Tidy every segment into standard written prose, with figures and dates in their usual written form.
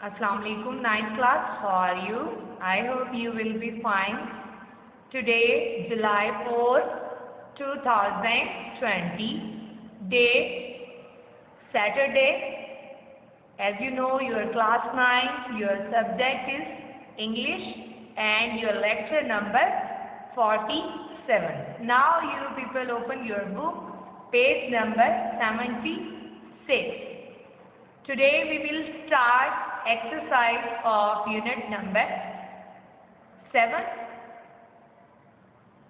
Assalamu alaikum, ninth class. How are you? I hope you will be fine. Today, July 4th, 2020, day Saturday. As you know, your class 9, your subject is English and your lecture number 47. Now you people open your book, page number 76. Today we will start exercise of unit number 7.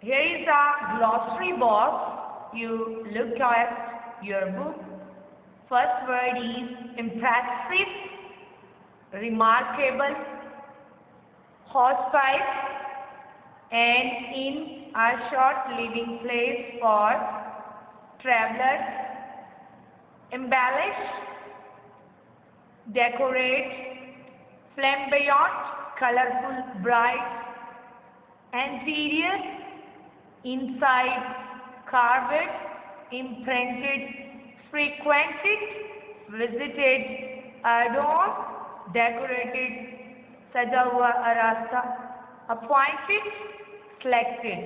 Here is a glossary box. You look at your book. First word is impressive, remarkable, hospice, and in a short living place for travelers. Embellish, decorate, flamboyant, colorful, bright, anterior, inside, carved, imprinted, frequented, visited, adorned, decorated, सजा हुआ आरास्ता, appointed, selected,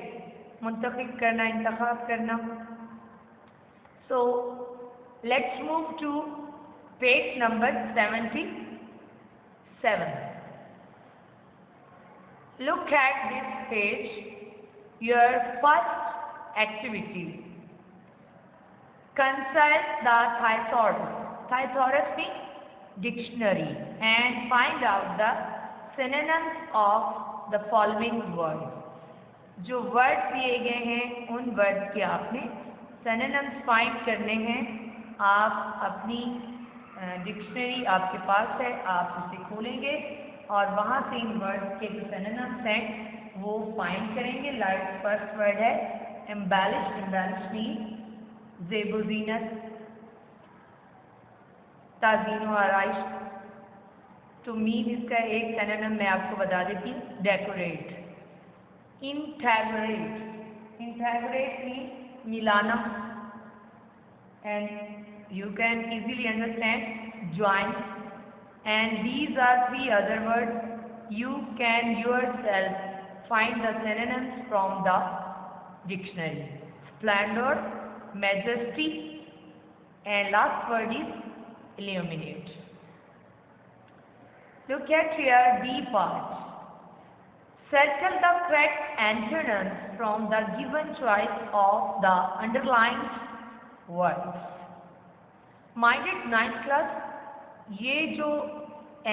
मुंतखब करना, इंतखाब करना. So let's move to page number 77. Look at this page. Your first activity. Consult the thesaurus means dictionary and find out the synonyms of the following words. जो word दिए गए हैं उन वर्ड के आपने synonyms फाइंड करने हैं. आप अपनी डिक्शनरी आपके पास है, आप उसे खोलेंगे और वहाँ से इन वर्ड्स के जो synonyms हैं वो फाइंड करेंगे. लाइक फर्स्ट वर्ड है एम्बेलिश. एम्बेलिश मीन्स ज़ेब व ज़ीनत, ताज़ीन व आराइश. तो मीन इसका एक सिनोनिम मैं आपको बता देती हूँ, डेकोरेट. इंटेग्रेट, इंटेग्रेट मीन्स मिलाना. And you can easily understand join, and these are 3 other words. You can yourself find the synonyms from the dictionary. Splendor, majesty, and last word is illuminate. Look at here B part. Circle the correct antonyms from the given choice of the underlined words. Minded 9th class, ये जो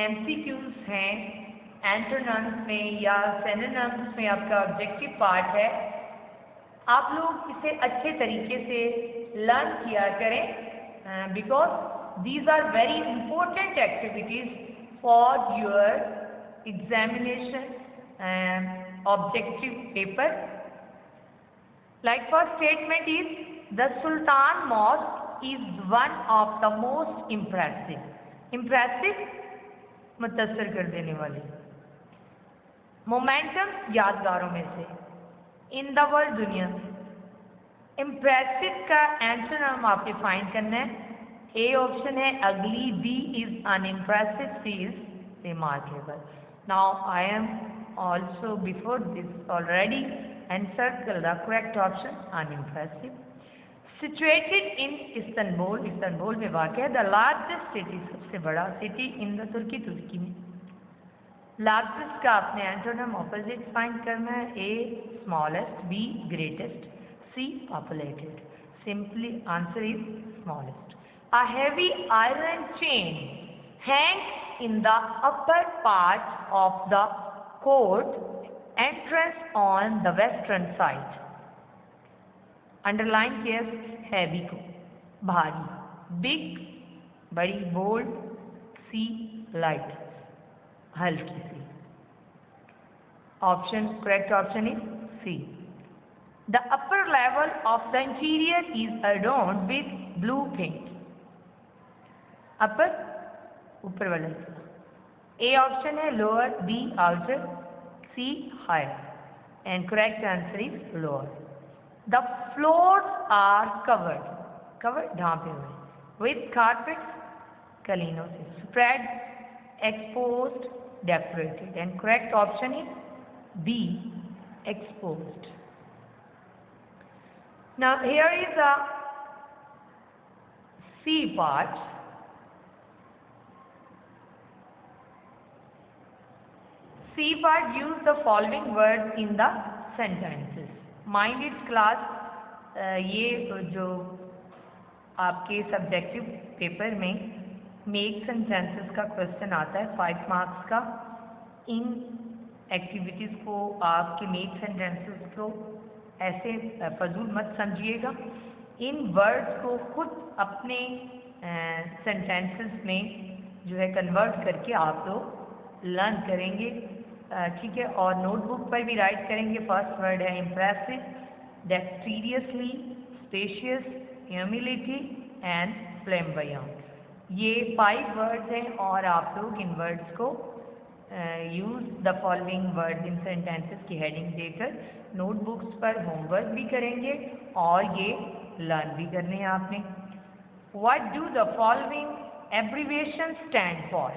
MCQs हैं antonyms में या synonyms में आपका objective part है, आप लोग इसे अच्छे तरीके से लर्न किया करें because these are very important activities for your examination objective paper. Like first statement is the Sultan mosque is one of the most impressive. Impressive मुतस्सर कर देने वाली. मोमेंटम यादगारों में से. इन द वर्ल्ड दुनिया में. इम्प्रेसिव का एंटोनिम आपने फाइंड करना है. ए ऑप्शन है ugly, B is unimpressive, C is remarkable. Now I am also before this already and circle the correct option unimpressive. Situated in Istanbul, Istanbul में वाक़ है. द लार्जेस्ट सिटी, सबसे बड़ा सिटी इन द तुर्की में. Largest का आपने antonym opposite find करना है. A smallest, B greatest, C populated. Simply answer is smallest. A heavy iron chain hang in the upper part of the court entrance on the western side. Underline case heavy को, भारी. Big बड़ी, bold, C light हल्की सी. Option correct option is C. The upper level of the interior is adorned with blue paint. Upper ऊपर वाला हिस्सा. A option है lower, B outer, C higher. And correct answer is lower. The floors are covered ढांपे हुए with carpets, कलीनों से. Spread exposed, decorated, and correct option is B, exposed. Now here is a C part. C part, use the following words in the sentences. Mind its class, ये जो आपके subjective paper में make sentences का question आता है 5 marks का। इन activities को, आपके मेक सेंटेंसेस को ऐसे फजूल मत समझिएगा। इन वर्ड्स को खुद अपने सेंटेंसेस में जो है कन्वर्ट करके आप लोग लर्न करेंगे, ठीक है। और नोटबुक पर भी राइट करेंगे। फर्स्ट वर्ड है इम्प्रेसिव, डेक्सटीरियसली, स्पेशियस, ह्यूमिलिटी एंड फ्लेम्बोयंट। ये 5 वर्ड्स हैं और आप लोग इन वर्ड्स को use the following words in sentences की हेडिंग देकर नोटबुक्स पर होमवर्क भी करेंगे और ये लर्न भी करने हैं आपने। What do the following abbreviation stand for?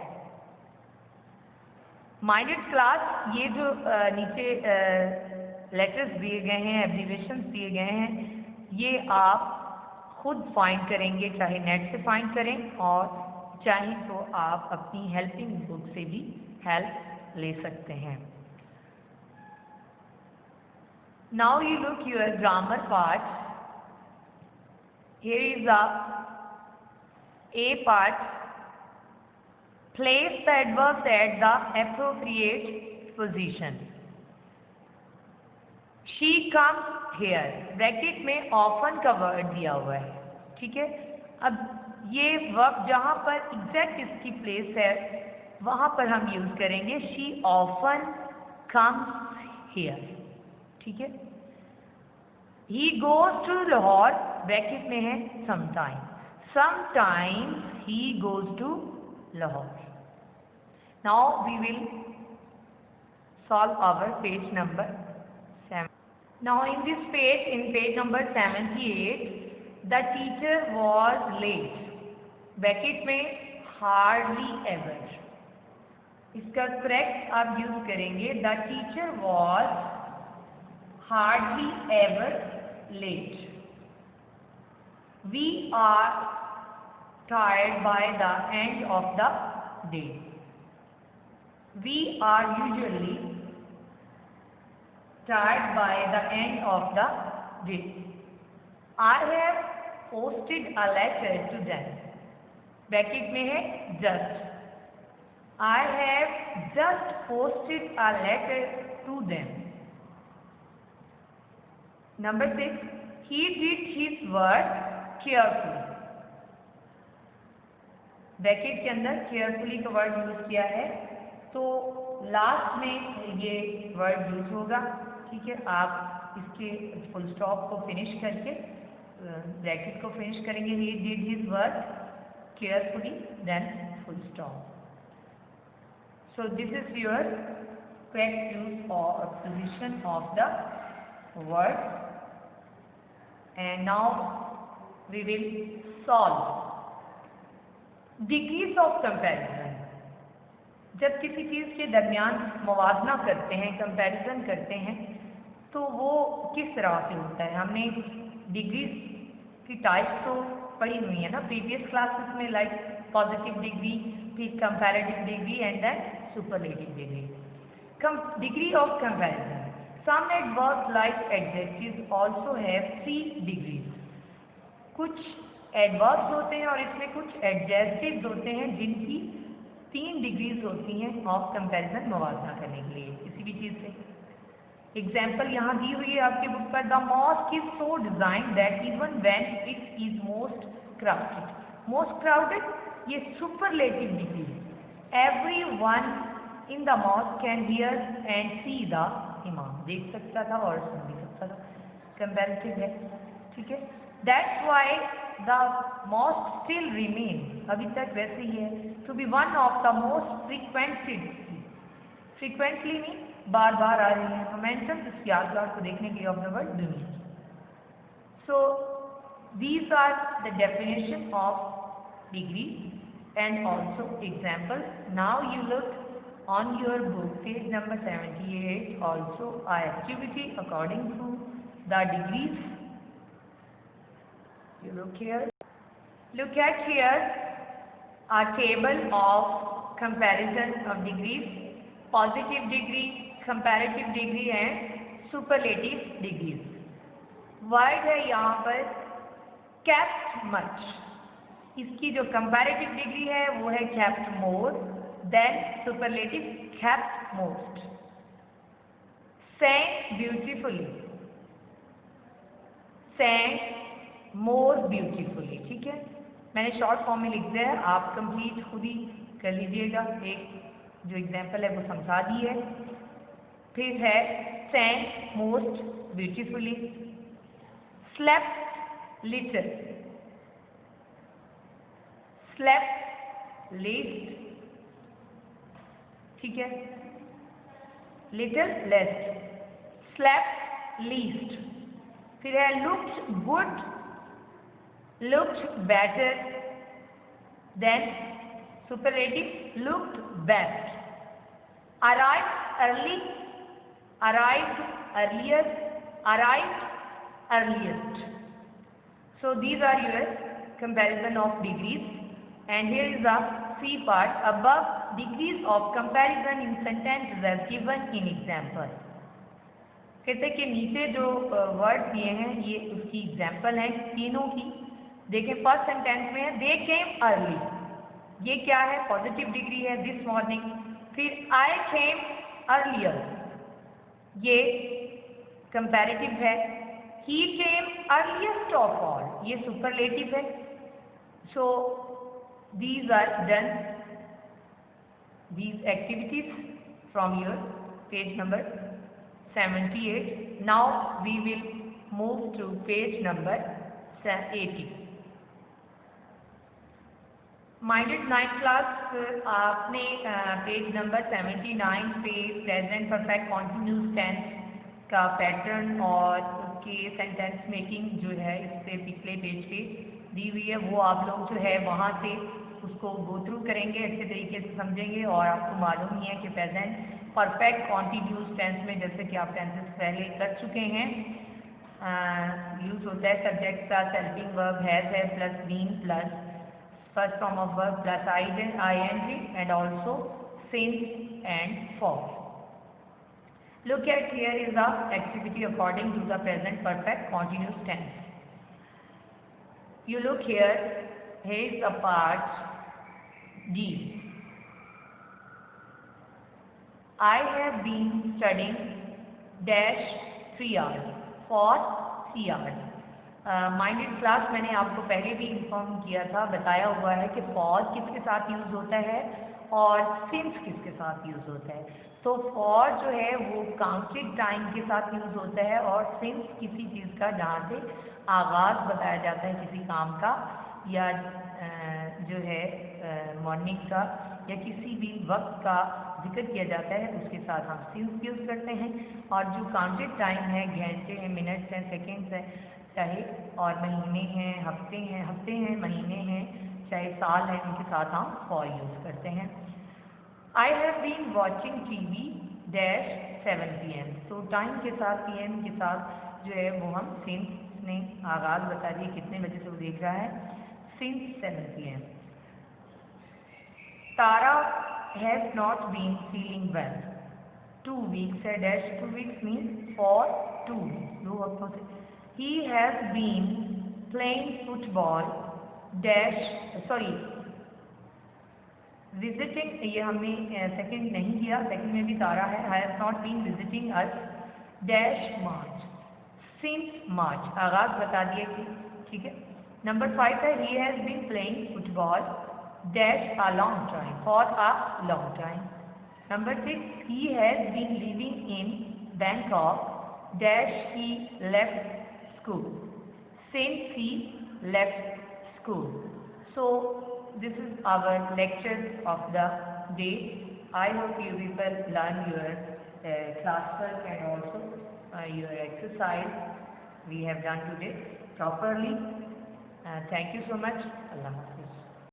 Minded class, ये जो नीचे लेटर्स दिए गए हैं, एब्रीविएशन दिए गए हैं, ये आप खुद फाइंड करेंगे, चाहे नेट से फाइंड करें और चाहे तो आप अपनी हेल्पिंग बुक से भी हेल्प ले सकते हैं। Now you look your grammar part. Here is A part. Place the adverbs at the appropriate position. She comes here. Bracket में often का वर्ड दिया हुआ है, ठीक है। अब ये वर्ब जहाँ पर एग्जैक्ट इसकी प्लेस है वहाँ पर हम यूज करेंगे she often comes here, ठीक है। He goes to Lahore, bracket में है sometimes. Sometimes he goes to Lahore. Now we will solve our page number 7. Now in this page, in page number 78, the teacher was late. Bracket में hardly ever. इसका correct आप use करेंगे the teacher was hardly ever late. We are tired by the end of the day. We are usually tired by the end of the day. I have posted a letter to them. Bracket में है just. I have just posted a letter to them. Number 6. He did his work carefully. Bracket के अंदर carefully का word use किया है, तो last में ये वर्ड यूज होगा, ठीक है। आप इसके फुल स्टॉप को फिनिश करके ब्रैकेट को फिनिश करेंगे। He did his work carefully, then full stop. So this is your correct use or position of the word. And now we will solve degrees of comparison. जब किसी चीज़ के दरमियान मुवाजना करते हैं, कंपैरिजन करते हैं, तो वो किस तरह से होता है। हमने डिग्रीज की टाइप्स तो पढ़ी हुई है ना प्रीवियस क्लासेस में, लाइक पॉजिटिव डिग्री, फिर comparative degree and then superlative degree. Degree of comparison, some adverbs like adjectives also have 3 degrees. कुछ एडवर्ब्स होते हैं और इसमें कुछ एडजेक्टिव्स होते हैं जिनकी 3 डिग्रीज होती हैं ऑफ कंपैरिजन मुवाजना करने के लिए किसी भी चीज़ से। एग्जाम्पल यहाँ दी हुई है आपकी बुक पर। The mosque is so design that even when it is most crowded. Most crowded ये सुपरलेटिव डिग्री है। Everyone in the mosque can hear and see the इमाम, देख सकता था और सुन भी सकता था। कंपैरेटिव है, ठीक है। That's why the mosque still remain, अभी तक वैसे ही है, to be one of the most frequented. Frequently mean बार बार आ रही है। मोमेंटम, इस यादगार को देखने के लिए ऑफ द वर्ड दुनिया। So these are the definition of degree. and also examples. Now you look on your book, page number 78, also a activity according to the degrees. You look here. Look at here a table of comparison of degrees, positive degree, comparative degree and superlative degrees. Word है यहाँ पर kept much. इसकी जो comparative degree है वो है kept more, then superlative kept most. Sang beautifully, sang more beautifully. ठीक है, मैंने शॉर्ट फॉर्म में लिख दिया है, आप कंप्लीट खुद ही कर लीजिएगा। एक जो एग्जाम्पल है वो समझा दी है। फिर है sang most beautifully, slept little, slept least, ठीक है, little less, slept least। फिर है looked good, looked better, then superlative looked best, arrived early, arrived earlier, arrived earliest. So these are your comparison of degrees, and here is the C part. Above degrees of comparison in sentences as given in example. कहते कि नीचे जो word दिए हैं ये उसकी example हैं तीनों की। देखें फर्स्ट सेंटेंस में है दे केम अर्ली, ये क्या है, पॉजिटिव डिग्री है, दिस मॉर्निंग। फिर आई केम अर्लियर, ये कंपैरेटिव है। He came earliest of all, ये सुपरलेटिव है। So these are done these activities from your page number 78. Now we will move to page number 80. Minded 9th class, आपने page number 79 पे present perfect continuous tense का pattern और उसके sentence making जो है इससे पिछले पेज पे दी हुई है, वो आप लोग जो है वहाँ से उसको गो थ्रू करेंगे, अच्छे तरीके से समझेंगे। और आपको मालूम ही है कि प्रेजेंट परफेक्ट कॉन्टिन्यूस टेंस में जैसे कि आप टेंसेस पहले कर चुके हैं, यूज होता है सब्जेक्ट का हेल्पिंग वर्ब हैज है plus been plus first form of verb plus ing and also since and for. Look at here is the activity according to the present perfect continuous tense. You look here, here is the part D. I have been studying dash 3 hours for 3 hours. Minded class मैंने आपको पहले भी inform किया था, बताया हुआ है कि फॉर किसके साथ यूज़ होता है और सिंस किसके साथ यूज़ होता है। तो फॉर जो है वो काउंटेड टाइम के साथ यूज़ होता है और सिंस किसी चीज़ का जहाँ से आगाज़ बताया जाता है किसी काम का या जो है मॉर्निंग का या किसी भी वक्त का जिक्र किया जाता है उसके साथ हम सिंस यूज़ करते हैं। और जो काउंटेड टाइम है घंटे हैं, मिनट्स हैं, सेकेंड्स हैं, चाहे और महीने हैं, हफ्ते हैं, महीने हैं, चाहे साल है, उनके साथ हम फॉर यूज़ करते हैं। I have been watching TV dash 7 PM। तो टाइम के साथ PM के साथ जो है वो हम सिंस ने आगाज़ बता दिए कितने बजे से वो देख रहा है, since 7 PM। Tara has not been feeling well 2 weeks है dash 2 weeks means for 2 weeks, 2 हफ्तों से। He has been playing football dash visiting, ये हमने सेकंड नहीं किया, सेकंड में भी तारा है। I have not been visiting us dash March since March, आगाज बता दिए कि ठीक है। नंबर 5 है he has been playing football dash a long time for a long time। Number 6 he has been living in Bangkok dash he left school since he left school। So this is our lecture of the day. I hope you people learn your classwork and also your exercise we have done today properly. Thank you so much. Allah.